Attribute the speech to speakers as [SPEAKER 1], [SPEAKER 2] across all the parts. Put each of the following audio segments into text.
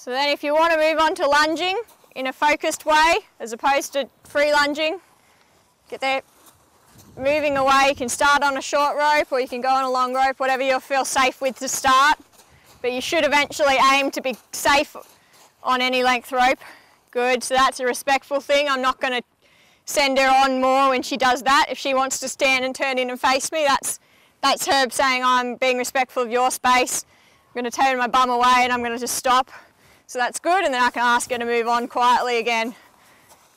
[SPEAKER 1] So then if you want to move on to lunging in a focused way, as opposed to free lunging, get there, moving away. You can start on a short rope or you can go on a long rope, whatever you feel safe with to start. But you should eventually aim to be safe on any length rope. Good, so that's a respectful thing. I'm not going to send her on more when she does that. If she wants to stand and turn in and face me, that's her saying I'm being respectful of your space. I'm going to turn my bum away and I'm going to just stop. So that's good, and then I can ask her to move on quietly again.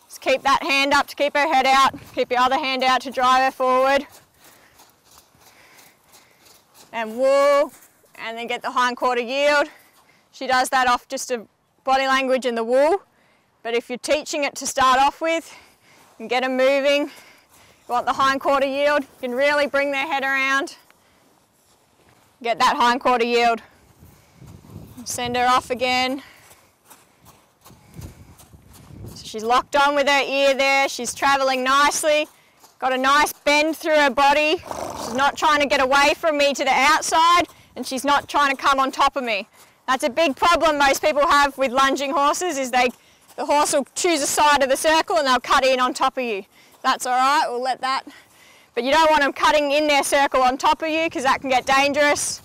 [SPEAKER 1] Just keep that hand up to keep her head out. Keep your other hand out to drive her forward. And wool, and then get the hindquarter yield. She does that off just a body language in the wool. But if you're teaching it to start off with, you can get them moving. You want the hindquarter yield, you can really bring their head around. Get that hindquarter yield. Send her off again. So she's locked on with her ear there. She's traveling nicely. Got a nice bend through her body. She's not trying to get away from me to the outside, and she's not trying to come on top of me. That's a big problem most people have with lunging horses, is the horse will choose a side of the circle and they'll cut in on top of you. That's all right, we'll let that. But you don't want them cutting in their circle on top of you because that can get dangerous.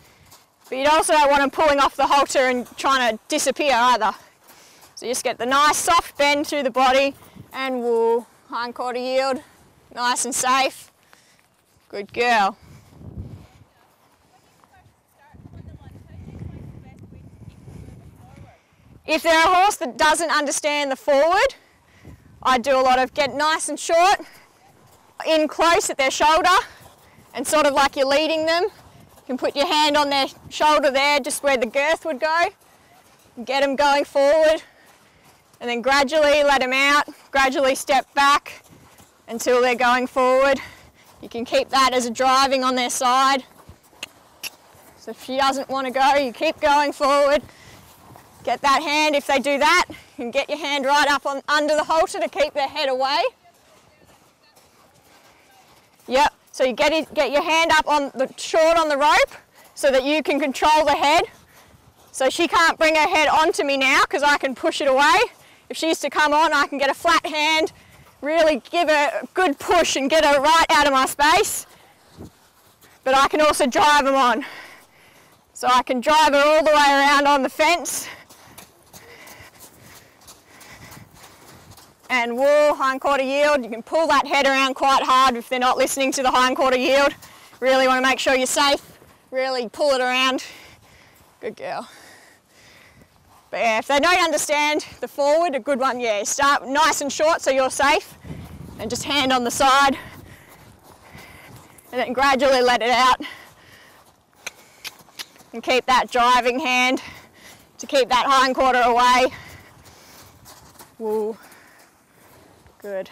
[SPEAKER 1] But you also don't want them pulling off the halter and trying to disappear either. So you just get the nice soft bend through the body and wool, hindquarter yield, nice and safe. Good girl. If they're a horse that doesn't understand the forward, I do a lot of get nice and short, in close at their shoulder, and sort of like you're leading them. You can put your hand on their shoulder there, just where the girth would go. Get them going forward, and then gradually let them out, gradually step back until they're going forward. You can keep that as a driving on their side. So if she doesn't want to go, you keep going forward. Get that hand, if they do that, you can get your hand right up on under the halter to keep their head away. Yep, so you get your hand up on the short on the rope so that you can control the head. So she can't bring her head onto me now because I can push it away. If she's to come on, I can get a flat hand, really give her a good push and get her right out of my space. But I can also drive them on. So I can drive her all the way around on the fence. And wool, hindquarter yield. You can pull that head around quite hard if they're not listening to the hindquarter yield. Really want to make sure you're safe. Really pull it around. Good girl. But yeah, if they don't understand the forward, a good one, yeah, start nice and short so you're safe. And just hand on the side. And then gradually let it out. And keep that driving hand to keep that hindquarter away. Woo. Good.